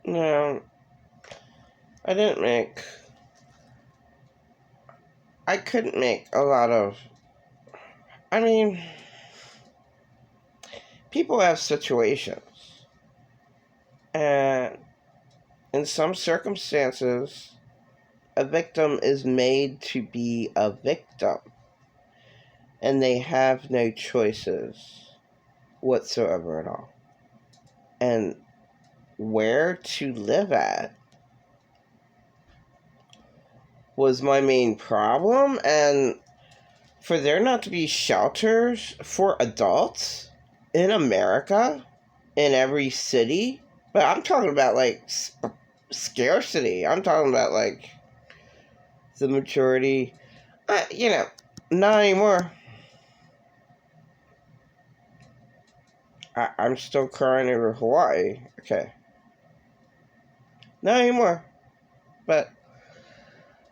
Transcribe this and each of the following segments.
No, I didn't make. I couldn't make a lot of. I mean, people have situations, and in some circumstances, a victim is made to be a victim, and they have no choices whatsoever at all. And where to live at was my main problem, and for there not to be shelters for adults in America, in every city, but I'm talking about like scarcity. I'm talking about like the majority, not anymore. I'm still crying over Hawaii. Okay. Not anymore. But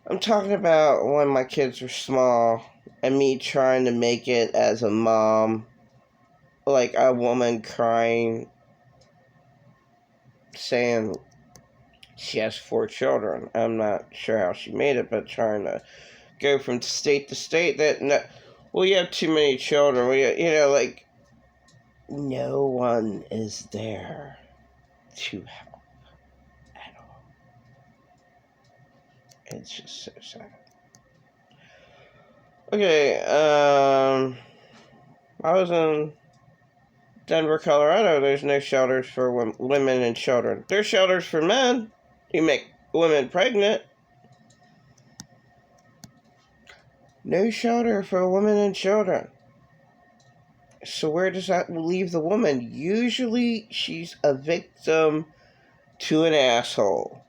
I'm talking about when my kids were small and me trying to make it as a mom, like a woman crying, saying she has 4 children. I'm not sure how she made it, but trying to go from state to state that, no, well, you have too many children. Like, no one is there to help at all. It's just so sad. Okay, I was in Denver, Colorado. There's no shelters for women and children. There's shelters for men. You make women pregnant. No shelter for women and children. So where does that leave the woman? Usually she's a victim to an asshole.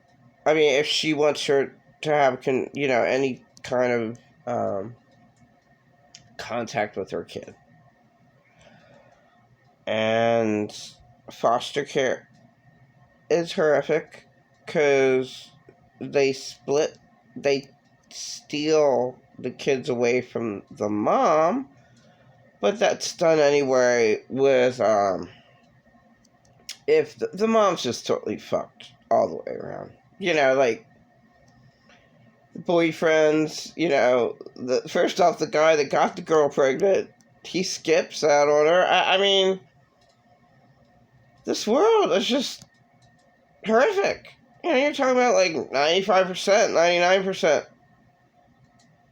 I mean, if she wants her to have, any kind of contact with her kid. And foster care is horrific because they steal the kids away from the mom, but that's done anyway with, if the mom's just totally fucked all the way around. Like, boyfriends, first off, the guy that got the girl pregnant, he skips out on her. I mean, this world is just horrific. You're talking about like 95%, 99%.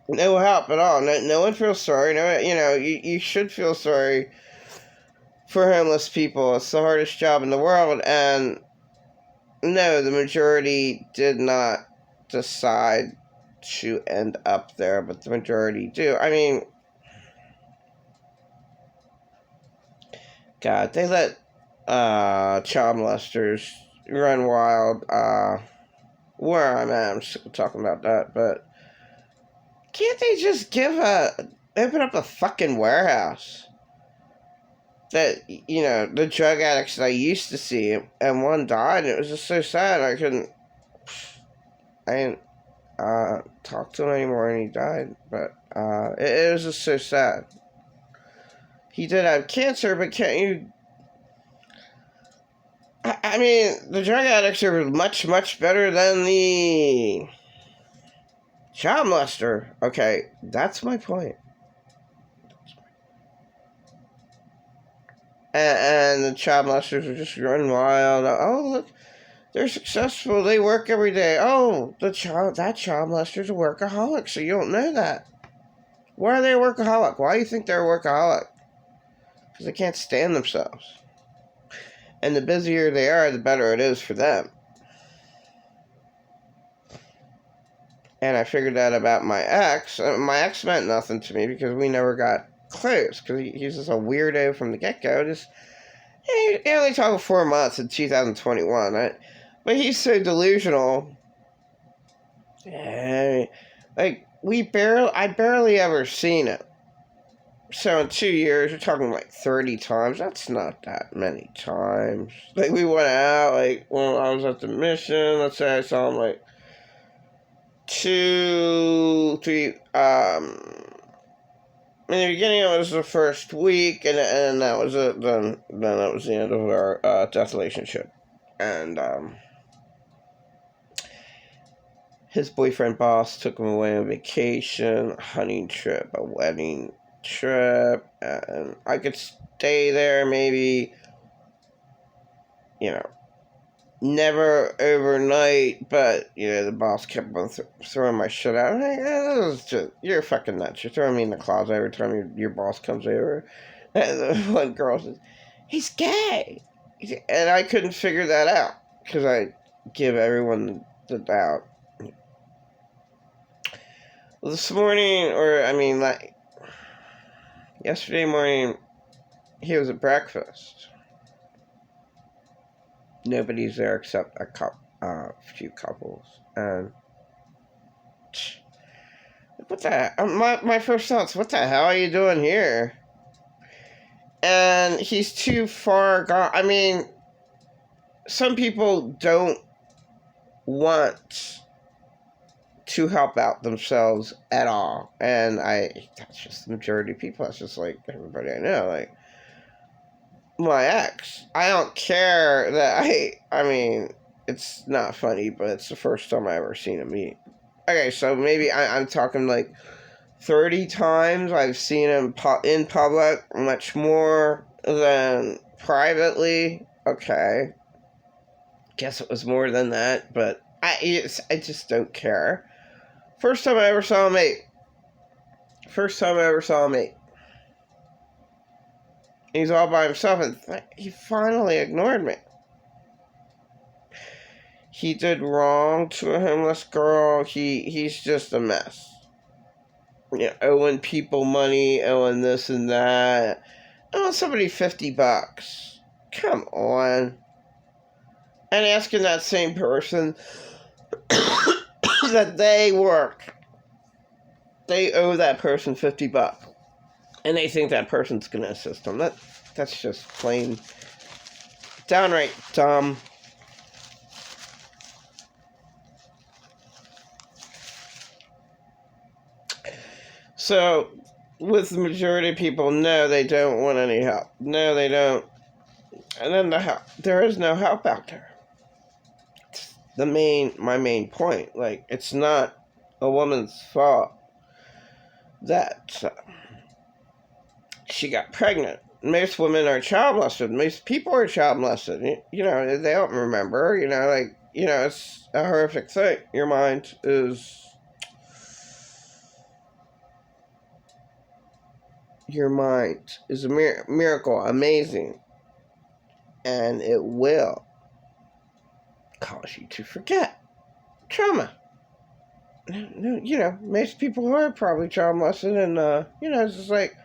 No help at all. No one feels sorry. No, you should feel sorry for homeless people. It's the hardest job in the world. And no, the majority did not decide to end up there, but the majority do. I mean, God, they let child molesters run wild. Where I'm at, I'm sick of talking about that, but can't they just open up a fucking warehouse? That, the drug addicts that I used to see, and one died, and it was just so sad. I didn't talk to him anymore, and he died, but it was just so sad. He did have cancer, but can't you... I mean, the drug addicts are much, much better than the child molester. Okay, that's my point. And the child molesters are just running wild. Oh, look, they're successful. They work every day. Oh, that child molester's a workaholic, so you don't know that. Why are they a workaholic? Why do you think they're a workaholic? Because they can't stand themselves. And the busier they are, the better it is for them. And I figured that about my ex. My ex meant nothing to me because we never got close. Because he's just a weirdo from the get-go. He only talked 4 months in 2021. Right? But he's so delusional. Like, I barely ever seen it. So in 2 years, we're talking like 30 times. That's not that many times. Like, we went out, like, when I was at the mission, let's say I saw him like 2, 3, in the beginning it was the first week, and then that was it, then that was the end of our death relationship. And, his boyfriend boss took him away on vacation, a hunting trip, a wedding trip, and I could stay there maybe, you know, never overnight, but, you know, the boss kept on throwing my shit out. Hey, this is just, you're fucking nuts. You're throwing me in the closet every time your boss comes over. And the one girl says, he's gay. And I couldn't figure that out, because I give everyone the doubt. Well, this morning, like, yesterday morning, he was at breakfast. Nobody's there except a few couples. And what the my first thoughts, what the hell are you doing here? And he's too far gone. I mean, some people don't want to help out themselves at all. And that's just the majority of people. That's just like everybody I know. Like, my ex. I don't care that I mean, it's not funny, but it's the first time I ever seen him eat. Okay, so maybe I'm talking like 30 times I've seen him in public, much more than privately. Okay. Guess it was more than that, but I just don't care. First time I ever saw him eat. He's all by himself, and he finally ignored me. He did wrong to a homeless girl. He's just a mess. You know, owing people money, owing this and that. Owing somebody $50. Come on. And asking that same person that they work. They owe that person $50. And they think that person's going to assist them. That's just plain, downright dumb. So, with the majority of people, no, they don't want any help. No, they don't. And then there is no help out there. It's my main point. Like, it's not a woman's fault that she got pregnant. Most women are child molested. Most people are child molested. You know, they don't remember. You know, like, you know, it's a horrific thing. Your mind is a miracle, amazing. And it will cause you to forget trauma. You know, most people are probably child molested, and, you know, it's just like,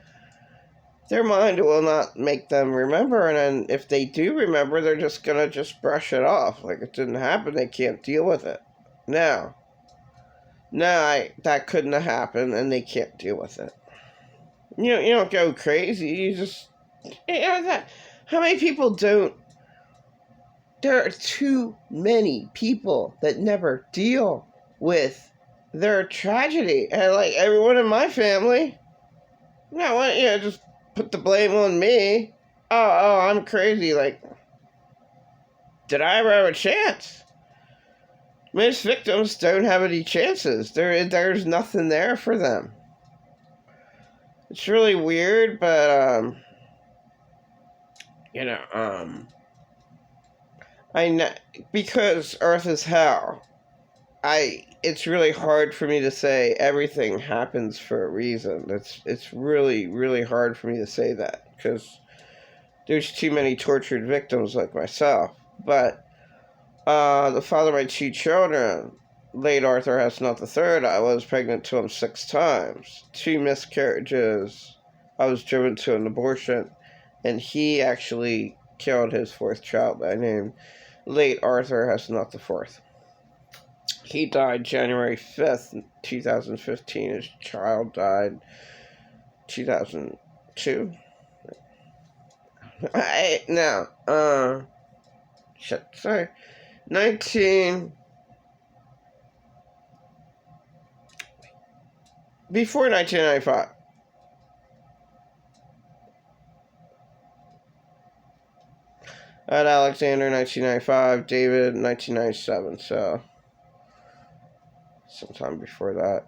their mind will not make them remember, and then if they do remember, they're just gonna brush it off. Like, it didn't happen, they can't deal with it. No, that couldn't have happened, and they can't deal with it. You don't go crazy, you just, you know, how many people don't, there are too many people that never deal with their tragedy, and like, everyone in my family, just put the blame on me. Oh, I'm crazy. Like, did I ever have a chance? Most victims don't have any chances. There's nothing there for them. It's really weird, but, you know, I know, because Earth is hell, it's really hard for me to say everything happens for a reason. It's really, really hard for me to say that, because there's too many tortured victims like myself. But the father of my 2 children, late Arthur Hasnut III, I was pregnant to him 6 times. 2 miscarriages. I was driven to an abortion. And he actually killed his 4th child by name late Arthur Hasnut IV. He died January 5th, 2015. His child died 2002. Sorry. before 1995. I had Alexander 1995, David 1997, so sometime before that.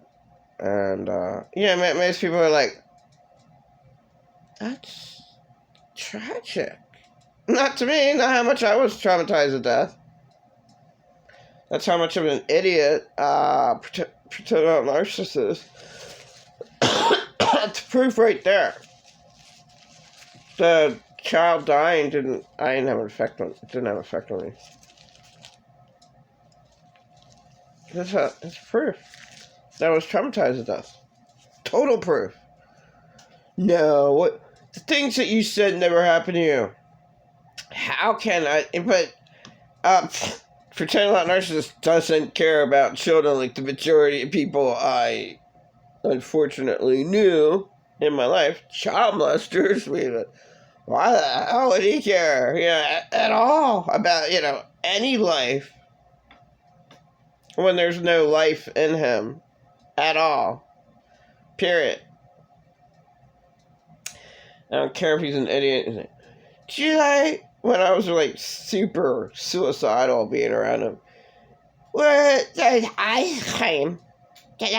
And, yeah, most people are like, that's tragic. Not to me, not how much I was traumatized to death. That's how much of an idiot, pretend narcissist. That's proof right there. The child dying didn't have an effect on, it didn't have an effect on me. That's proof that I was traumatized to death. Total proof. No, what, the things that you said never happened to you. How can I, but, pretend like narcissist doesn't care about children like the majority of people I unfortunately knew in my life. Child molesters, why the hell would he care, at all about, any life when there's no life in him at all? Period. I don't care if he's an idiot. When I was like super suicidal being around him, where there's ice cream. That's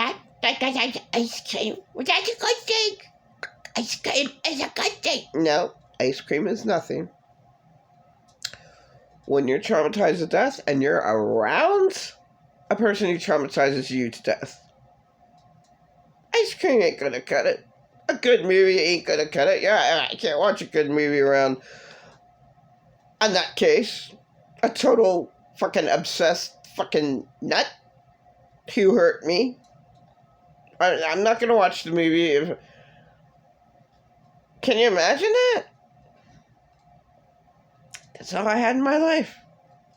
ice cream. Well, that's a good thing. Ice cream is a good thing. No, ice cream is nothing. When you're traumatized to death and you're around a person who traumatizes you to death, ice cream ain't gonna cut it. A good movie ain't gonna cut it. Yeah, I can't watch a good movie around, in that case, a total fucking obsessed fucking nut who hurt me. I'm not gonna watch the movie if... Can you imagine that? That's all I had in my life.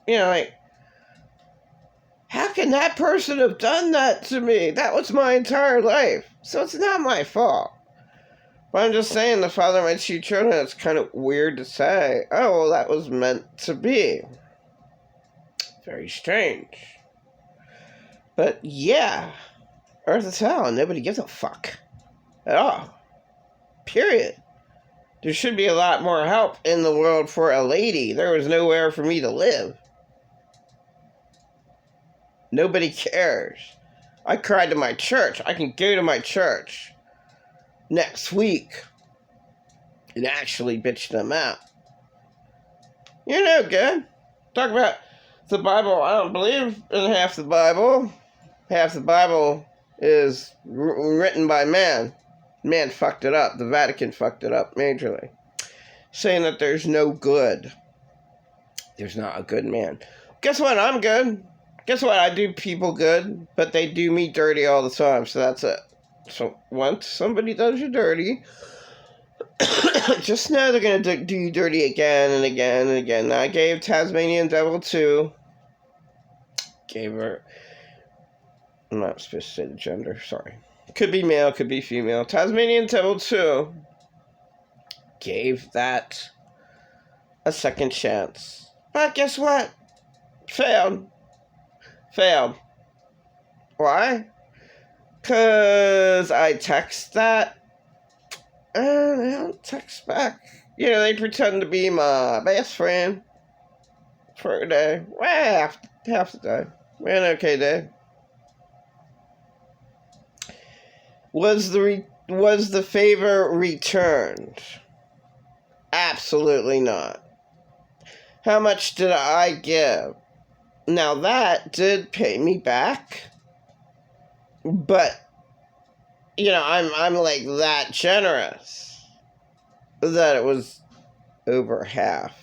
Like, how can that person have done that to me? That was my entire life. So it's not my fault. But I'm just saying, the father of my two children, it's kind of weird to say, oh, well, that was meant to be. Very strange. But yeah, Earth is hell, and nobody gives a fuck. At all. Period. There should be a lot more help in the world for a lady. There was nowhere for me to live. Nobody cares. I cried to my church. I can go to my church next week and actually bitch them out. You're no good. Talk about the Bible. I don't believe in half the Bible. Half the Bible is written by man. Man fucked it up. The Vatican fucked it up majorly. Saying that there's no good. There's not a good man. Guess what? I'm good. Guess what? I do people good, but they do me dirty all the time, so that's it. So once somebody does you dirty, just know they're going to do you dirty again and again and again. Now, I gave Tasmanian Devil 2. Gave her... I'm not supposed to say the gender, sorry. Could be male, could be female. Tasmanian Devil 2. Gave that a second chance. But guess what? Failed. Why? Because I text that, and they don't text back. They pretend to be my best friend for a day. Well, half the day. We had an okay day. Was the favor returned? Absolutely not. How much did I give? Now that did pay me back, but I'm like that generous that it was over half.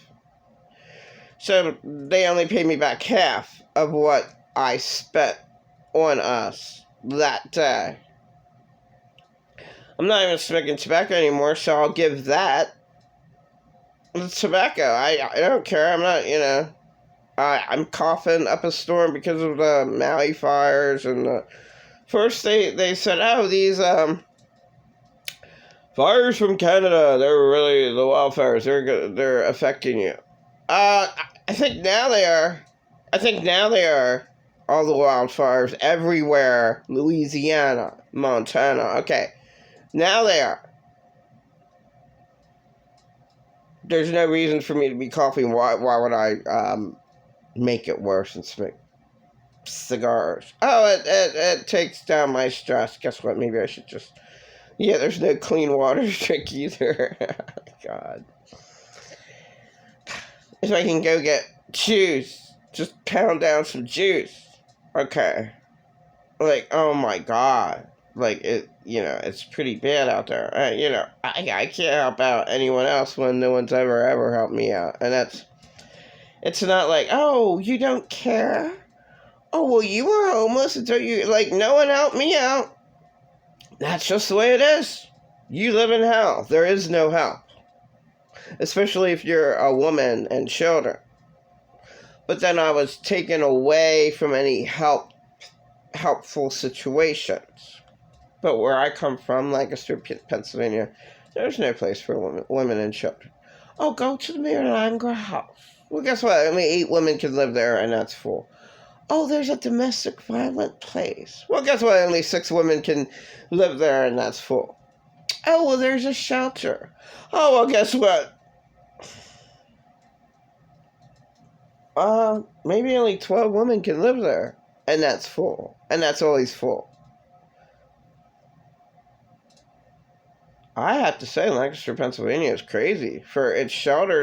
So they only paid me back half of what I spent on us that day. I'm not even smoking tobacco anymore, so I'll give that. The tobacco, I don't care. I'm not, I'm coughing up a storm because of the Maui fires, and first they said, oh, these fires from Canada, they're really the wildfires. They're affecting you. I think now they are. All the wildfires everywhere, Louisiana, Montana. Okay, now they are. There's no reason for me to be coughing. Why would I make it worse and smoke? cigars. Oh, it takes down my stress. Guess what? Maybe I should just... Yeah, there's no clean water to drink either. God. If I can go get juice, just pound down some juice. Okay. Like, oh my God. Like, it's pretty bad out there. I can't help out anyone else when no one's ever helped me out. And it's not like, oh, you don't care? Oh, well, you were homeless until you, like, no one helped me out. That's just the way it is. You live in hell. There is no help. Especially if you're a woman and children. But then I was taken away from any helpful situations. But where I come from, Lancaster, Pennsylvania, there's no place for women and children. Oh, go to the Niagara House. Well, guess what? Only 8 women can live there, and that's full. Oh, there's a domestic violence place. Well, guess what? Only 6 women can live there, and that's full. Oh, well, there's a shelter. Oh, well, guess what? Maybe only 12 women can live there, and that's full. And that's always full. I have to say, Lancaster, Pennsylvania is crazy for its shelters.